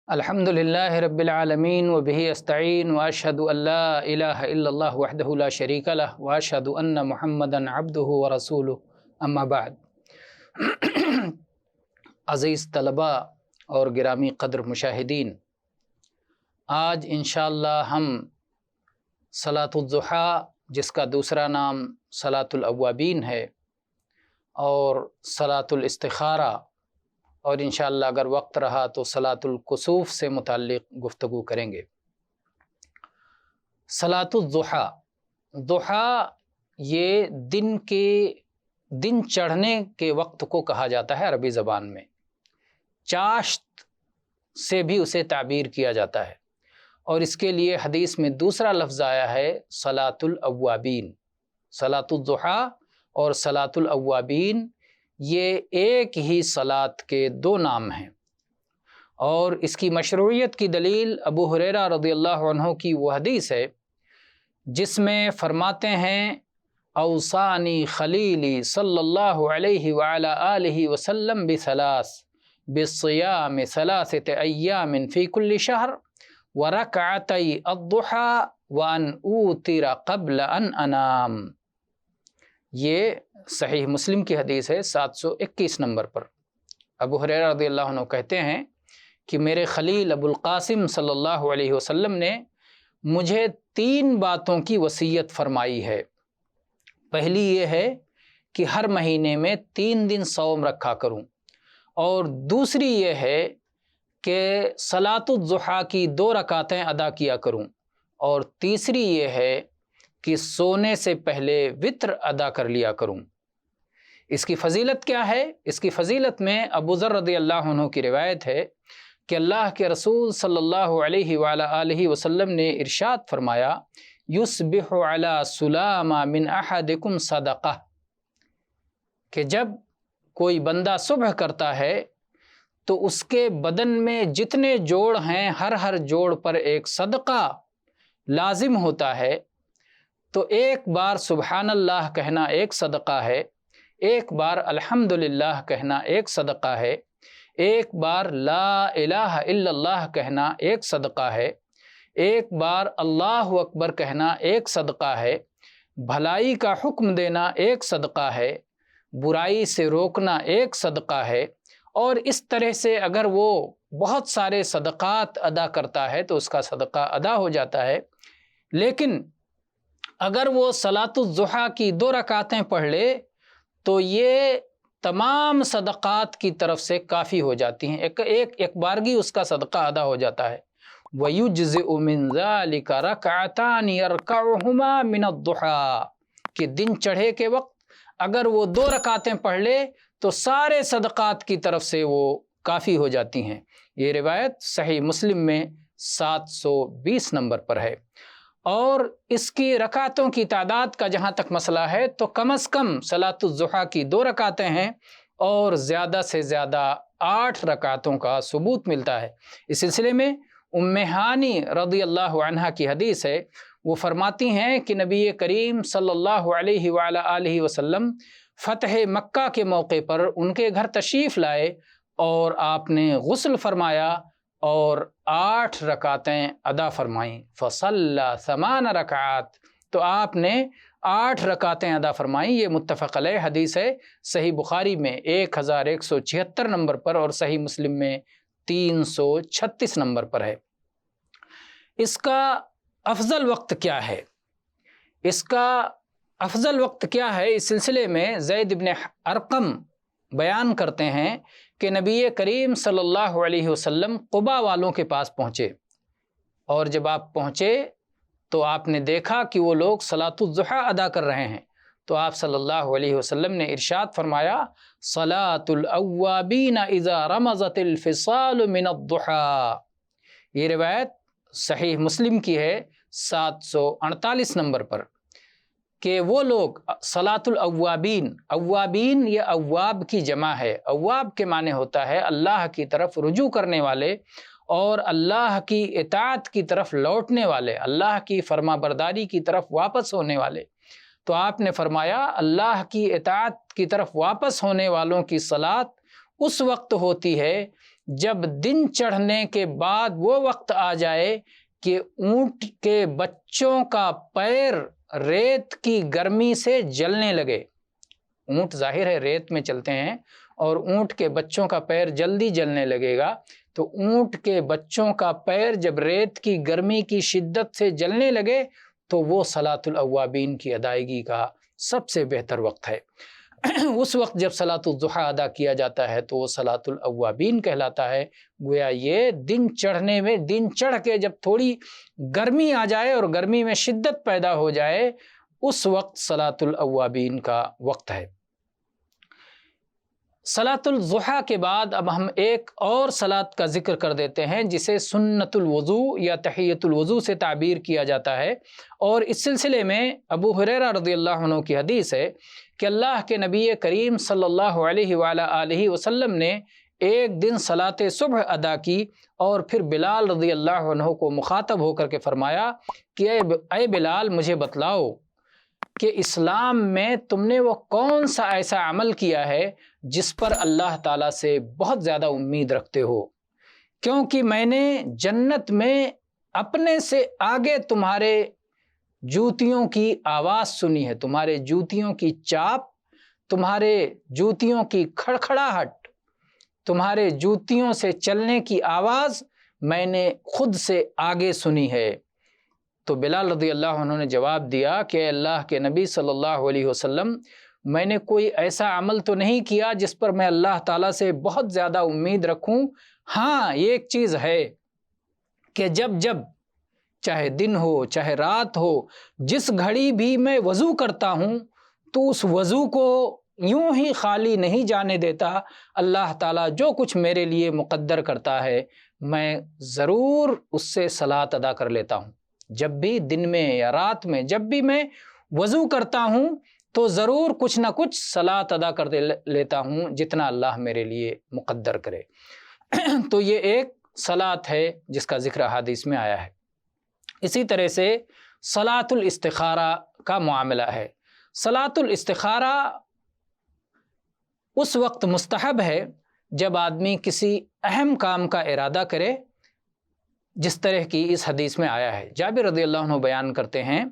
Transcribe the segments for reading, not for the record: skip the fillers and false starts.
الحمدللہ رب العالمین وبہ استعین واشہد ان لا الہ الا اللہ وحدہ لا شریک لہ واشہد ان محمدا عبدہ ورسولہ اما بعد۔ عزیز طلباء اور گرامی قدر مشاہدین، آج انشاءاللہ ہم صلاۃ الضحیٰ، جس کا دوسرا نام صلاۃ الاوابین ہے، اور صلاۃ الاستخارہ، اور انشاءاللہ اگر وقت رہا تو صلاۃ الکسوف سے متعلق گفتگو کریں گے۔ صلاۃ الضحیٰ، ضحیٰ یہ دن چڑھنے کے وقت کو کہا جاتا ہے عربی زبان میں۔ چاشت سے بھی اسے تعبیر کیا جاتا ہے، اور اس کے لیے حدیث میں دوسرا لفظ آیا ہے صلاۃ الاوابین۔ صلاۃ الضحیٰ اور صلاۃ الاوابین یہ ایک ہی صلاۃ کے دو نام ہیں، اور اس کی مشروعیت کی دلیل ابو ہریرہ رضی اللہ عنہ کی وہ حدیث ہے جس میں فرماتے ہیں اوصانی خلیلی صلی اللہ علیہ وعلی آلہ وسلم بثلاث بالصیام ثلاثۃ ایام فی کل شہر ورکعتی الضحیٰ وان اوتر قبل ان انام۔ یہ صحیح مسلم کی حدیث ہے 721 نمبر پر۔ ابو ہریرہ رضی اللہ عنہ کہتے ہیں کہ میرے خلیل ابو القاسم صلی اللہ علیہ وسلم نے مجھے 3 باتوں کی وصیت فرمائی ہے۔ پہلی یہ ہے کہ ہر مہینے میں 3 دن صوم رکھا کروں، اور دوسری یہ ہے کہ صلاۃ الضحیٰ کی 2 رکعتیں ادا کیا کروں، اور تیسری یہ ہے کہ سونے سے پہلے وتر ادا کر لیا کروں۔ اس کی فضیلت کیا ہے؟ اس کی فضیلت میں ابو ذر رضی اللہ عنہ کی روایت ہے کہ اللہ کے رسول صلی اللہ علیہ وعلی آلہ وسلم نے ارشاد فرمایا یصبح علی سلام من احدکم صدقہ، کہ جب کوئی بندہ صبح کرتا ہے تو اس کے بدن میں جتنے جوڑ ہیں ہر جوڑ پر ایک صدقہ لازم ہوتا ہے۔ تو ایک بار سبحان اللہ کہنا ایک صدقہ ہے، ایک بار الحمدللہ کہنا ایک صدقہ ہے، ایک بار لا الہ الا اللہ کہنا ایک صدقہ ہے، ایک بار اللہ اکبر کہنا ایک صدقہ ہے، بھلائی کا حکم دینا ایک صدقہ ہے، برائی سے روکنا ایک صدقہ ہے، اور اس طرح سے اگر وہ بہت سارے صدقات ادا کرتا ہے تو اس کا صدقہ ادا ہو جاتا ہے۔ لیکن اگر وہ صلاۃ الضحیٰ کی 2 رکعتیں پڑھ لے تو یہ تمام صدقات کی طرف سے کافی ہو جاتی ہیں، ایک بارگی اس کا صدقہ ادا ہو جاتا ہے۔ وَيُجْزِئُ مِن ذَلِكَ رَكْعَتَانِ يَرْكَعُهُمَا مِنَ الضُّحَىٰ، کہ دن چڑھے کے وقت اگر وہ 2 رکعتیں پڑھ لے تو سارے صدقات کی طرف سے وہ کافی ہو جاتی ہیں۔ یہ روایت صحیح مسلم میں 720 نمبر پر ہے۔ اور اس کی رکعتوں کی تعداد کا جہاں تک مسئلہ ہے تو کم از کم صلاۃ الضحیٰ کی 2 رکعتیں ہیں، اور زیادہ سے زیادہ 8 رکعتوں کا ثبوت ملتا ہے۔ اس سلسلے میں ام ہانی رضی اللہ عنہا کی حدیث ہے، وہ فرماتی ہیں کہ نبی کریم صلی اللہ علیہ وعلی آلہ وسلم فتح مکہ کے موقع پر ان کے گھر تشریف لائے، اور آپ نے غسل فرمایا اور 8 رکعتیں ادا فرمائیں۔ فصلی 8 رکعات، تو آپ نے 8 رکعتیں ادا فرمائیں۔ یہ متفق علیہ حدیث ہے، صحیح بخاری میں 1176 نمبر پر اور صحیح مسلم میں 336 نمبر پر ہے۔ اس کا افضل وقت کیا ہے؟ اس کا افضل وقت کیا ہے؟ اس سلسلے میں زید بن ارقم بیان کرتے ہیں کہ نبی کریم صلی اللہ علیہ وسلم قباء والوں کے پاس پہنچے، اور جب آپ پہنچے تو آپ نے دیکھا کہ وہ لوگ صلاۃ الضحیٰ ادا کر رہے ہیں، تو آپ صلی اللہ علیہ وسلم نے ارشاد فرمایا صلاۃ الاوابین اذا رمضت الفصال من الضحیٰ۔ یہ روایت صحیح مسلم کی ہے 748 نمبر پر، کہ وہ لوگ صلاۃ الاوابین، اوابین یہ اواب کی جمع ہے۔ اواب کے معنی ہوتا ہے اللہ کی طرف رجوع کرنے والے اور اللہ کی اطاعت کی طرف لوٹنے والے، اللہ کی فرما برداری کی طرف واپس ہونے والے۔ تو آپ نے فرمایا اللہ کی اطاعت کی طرف واپس ہونے والوں کی صلاۃ اس وقت ہوتی ہے جب دن چڑھنے کے بعد وہ وقت آ جائے کہ اونٹ کے بچوں کا پیر ریت کی گرمی سے جلنے لگے۔ اونٹ ظاہر ہے ریت میں چلتے ہیں، اور اونٹ کے بچوں کا پیر جلدی جلنے لگے گا، تو اونٹ کے بچوں کا پیر جب ریت کی گرمی کی شدت سے جلنے لگے تو وہ صلاۃ الاوابین کی ادائیگی کا سب سے بہتر وقت ہے۔ اس وقت جب صلاۃ الضحیٰ ادا کیا جاتا ہے تو وہ صلاۃ الاوابین کہلاتا ہے۔ گویا یہ دن چڑھنے میں، دن چڑھ کے جب تھوڑی گرمی آ جائے اور گرمی میں شدت پیدا ہو جائے، اس وقت صلاۃ الاوابین کا وقت ہے۔ صلاۃ الضحیٰ کے بعد اب ہم ایک اور صلاۃ کا ذکر کر دیتے ہیں جسے سنت الوضو یا تحیۃ الوضو سے تعبیر کیا جاتا ہے، اور اس سلسلے میں ابو ہریرہ رضی اللہ عنہ کی حدیث ہے کہ اللہ کے نبی کریم صلی اللہ علیہ وآلہ وسلم نے ایک دن صلاۃ صبح ادا کی، اور پھر بلال رضی اللہ عنہ کو مخاطب ہو کر کے فرمایا کہ اے بلال، مجھے بتلاؤ کہ اسلام میں تم نے وہ کون سا ایسا عمل کیا ہے جس پر اللہ تعالیٰ سے بہت زیادہ امید رکھتے ہو، کیونکہ میں نے جنت میں اپنے سے آگے تمہارے جوتیوں کی آواز سنی ہے، تمہارے جوتیوں کی چاپ، تمہارے جوتیوں کی کھڑکھڑاہٹ، تمہارے جوتیوں سے چلنے کی آواز میں نے خود سے آگے سنی ہے۔ تو بلال رضی اللہ عنہ نے جواب دیا کہ اے اللہ کے نبی صلی اللہ علیہ وسلم، میں نے کوئی ایسا عمل تو نہیں کیا جس پر میں اللہ تعالیٰ سے بہت زیادہ امید رکھوں۔ ہاں، یہ ایک چیز ہے کہ جب جب چاہے دن ہو چاہے رات ہو، جس گھڑی بھی میں وضو کرتا ہوں تو اس وضو کو یوں ہی خالی نہیں جانے دیتا۔ اللہ تعالیٰ جو کچھ میرے لیے مقدر کرتا ہے میں ضرور اس سے صلاۃ ادا کر لیتا ہوں۔ جب بھی دن میں یا رات میں جب بھی میں وضو کرتا ہوں تو ضرور کچھ نہ کچھ صلاۃ ادا کر لیتا ہوں جتنا اللہ میرے لیے مقدر کرے۔ تو یہ ایک صلاۃ ہے جس کا ذکر حدیث میں آیا ہے۔ اسی طرح سے صلاۃ الاستخارہ کا معاملہ ہے۔ صلاۃ الاستخارہ اس وقت مستحب ہے جب آدمی کسی اہم کام کا ارادہ کرے، جس طرح کی اس حدیث میں آیا ہے۔ جابر رضی اللہ عنہ بیان کرتے ہیں،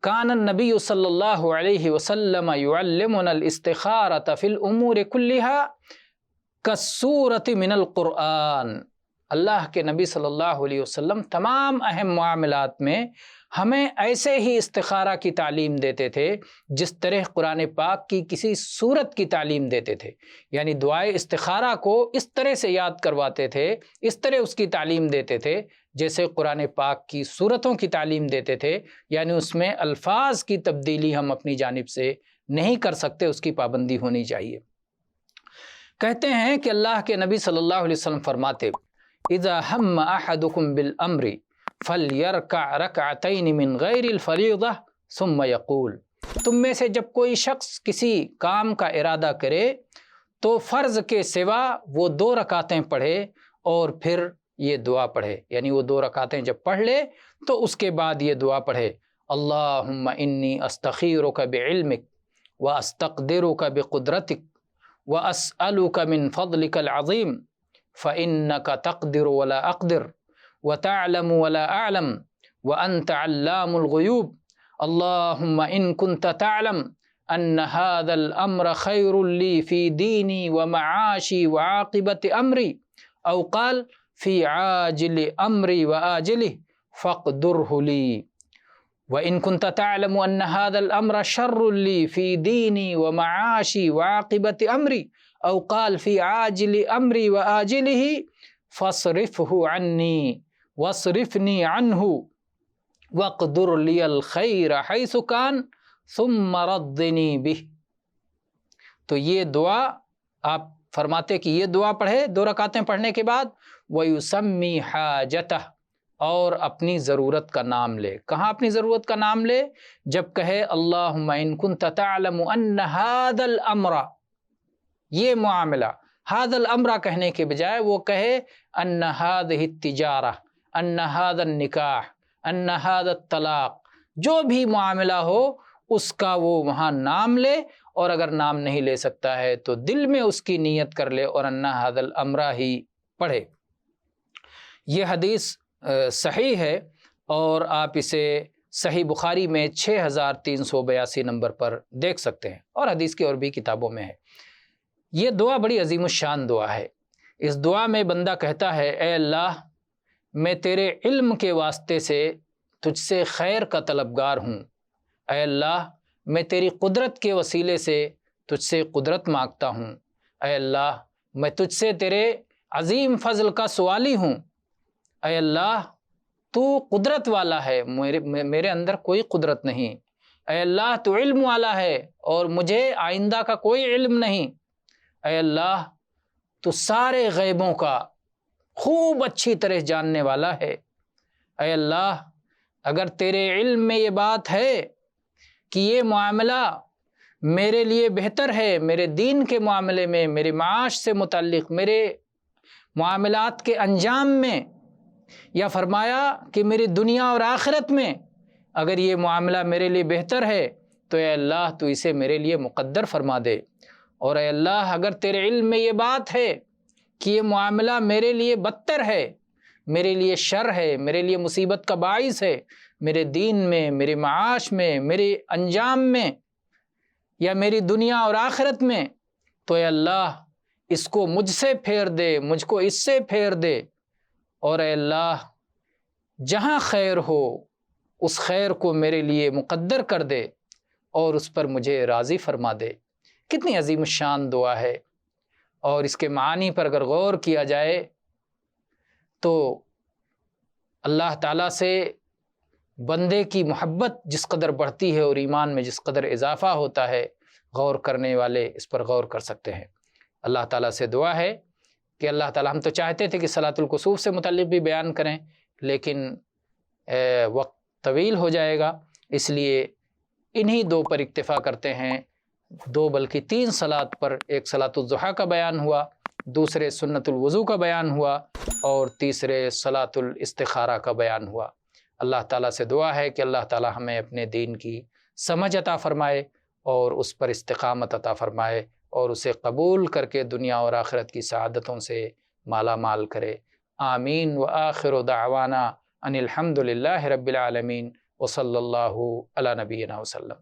کان النبی صلی اللہ علیہ وسلم یعلمنا الاستخارۃ فی الامور کلھا کالسورۃ من القرآن۔ اللہ کے نبی صلی اللہ علیہ وسلم تمام اہم معاملات میں ہمیں ایسے ہی استخارہ کی تعلیم دیتے تھے جس طرح قرآن پاک کی کسی سورت کی تعلیم دیتے تھے، یعنی دعائے استخارہ کو اس طرح سے یاد کرواتے تھے، اس طرح اس کی تعلیم دیتے تھے جیسے قرآن پاک کی سورتوں کی تعلیم دیتے تھے، یعنی اس میں الفاظ کی تبدیلی ہم اپنی جانب سے نہیں کر سکتے، اس کی پابندی ہونی چاہیے۔ کہتے ہیں کہ اللہ کے نبی صلی اللہ علیہ وسلم فرماتے، اذا ہم احدکم بالامر فلیرکع رکعتین من غیر الفریضہ ثم یقول، تم میں سے جب کوئی شخص کسی کام کا ارادہ کرے تو فرض کے سوا وہ 2 رکعتیں پڑھے اور پھر یہ دعا پڑھے، یعنی وہ 2 رکعتیں جب پڑھ لے تو اس کے بعد یہ دعا پڑھے، اللہم انی استخیرک بعلمک واستقدرک بقدرتک واسألک من فضلک العظیم فإنک تقدر ولا اقدر وتعلم ولا اعلم وانت علام الغیوب اللہم ان کنت تعلم ان هذا الامر خیر لی فی دینی ومعاشی وعاقبت امری او قال فی عاجل امری وآجلہ فاقدرہ لی وَإِن كُنْتَ تَعْلَمُ أَنَّ هَذَا الْأَمْرَ شَرٌّ لِّي فِي دِينِي وَمَعَاشِي وَعَاقِبَةِ أَمْرِي أَوْ قَالَ فِي عَاجِلِ أَمْرِي وَآجِلِهِ فَاصْرِفْهُ عَنِّي وَاصْرِفْنِي عَنْهُ وَاقْدُرْ لِيَ الْخَيْرَ حَيْثُ كَانَ ثُمَّ رَدِّنِي بِهِ۔ تو یہ دعا آپ فرماتے کہ یہ دعا پڑھے 2 رکعتیں پڑھنے کے بعد، وَيُسَمِّي حَاجَتَهُ، اور اپنی ضرورت کا نام لے۔ کہاں اپنی ضرورت کا نام لے؟ جب کہے اللہم ان کنت تعلم ان هذا الامر، یہ معاملہ، هذا الامر کہنے کے بجائے وہ کہے ان هذه التجارہ، ان هذا النکاح، ان هذا الطلاق، جو بھی معاملہ ہو اس کا وہ وہاں نام لے اور اگر نام نہیں لے سکتا ہے تو دل میں اس کی نیت کر لے اور انا ھذا الامر ہی پڑھے۔ یہ حدیث صحیح ہے اور آپ اسے صحیح بخاری میں 6382 نمبر پر دیکھ سکتے ہیں، اور حدیث کی اور بھی کتابوں میں ہے۔ یہ دعا بڑی عظیم الشان دعا ہے۔ اس دعا میں بندہ کہتا ہے اے اللہ میں تیرے علم کے واسطے سے تجھ سے خیر کا طلبگار ہوں، اے اللہ میں تیری قدرت کے وسیلے سے تجھ سے قدرت مانگتا ہوں، اے اللہ میں تجھ سے تیرے عظیم فضل کا سوالی ہوں، اے اللہ تو قدرت والا ہے، میرے اندر کوئی قدرت نہیں، اے اللہ تو علم والا ہے اور مجھے آئندہ کا کوئی علم نہیں، اے اللہ تو سارے غیبوں کا خوب اچھی طرح جاننے والا ہے، اے اللہ اگر تیرے علم میں یہ بات ہے کہ یہ معاملہ میرے لیے بہتر ہے، میرے دین کے معاملے میں، میرے معاش سے متعلق، میرے معاملات کے انجام میں، یا فرمایا کہ میری دنیا اور آخرت میں اگر یہ معاملہ میرے لیے بہتر ہے تو اے اللہ تو اسے میرے لیے مقدر فرما دے، اور اے اللہ اگر تیرے علم میں یہ بات ہے کہ یہ معاملہ میرے لیے بدتر ہے، میرے لیے شر ہے، میرے لیے مصیبت کا باعث ہے، میرے دین میں، میرے معاش میں، میرے انجام میں، یا میری دنیا اور آخرت میں، تو اے اللہ اس کو مجھ سے پھیر دے، مجھ کو اس سے پھیر دے، اور اے اللہ جہاں خیر ہو اس خیر کو میرے لیے مقدر کر دے اور اس پر مجھے راضی فرما دے۔ کتنی عظیم الشان دعا ہے، اور اس کے معانی پر اگر غور کیا جائے تو اللہ تعالیٰ سے بندے کی محبت جس قدر بڑھتی ہے اور ایمان میں جس قدر اضافہ ہوتا ہے، غور کرنے والے اس پر غور کر سکتے ہیں۔ اللہ تعالیٰ سے دعا ہے کہ اللہ تعالیٰ، ہم تو چاہتے تھے کہ صلاۃ الکسوف سے متعلق بھی بیان کریں لیکن وقت طویل ہو جائے گا، اس لیے انہی دو پر اکتفا کرتے ہیں، دو بلکہ 3 صلاۃ پر، ایک صلاۃ الضحیٰ کا بیان ہوا، دوسرے سنت الوضو کا بیان ہوا، اور تیسرے صلاۃ الاستخارہ کا بیان ہوا۔ اللہ تعالیٰ سے دعا ہے کہ اللہ تعالیٰ ہمیں اپنے دین کی سمجھ عطا فرمائے اور اس پر استقامت عطا فرمائے، اور اسے قبول کر کے دنیا اور آخرت کی سعادتوں سے مالا مال کرے۔ آمین۔ وآخر دعوانا ان الحمد للہ رب العالمین، وصلی اللہ علی نبینا وسلم۔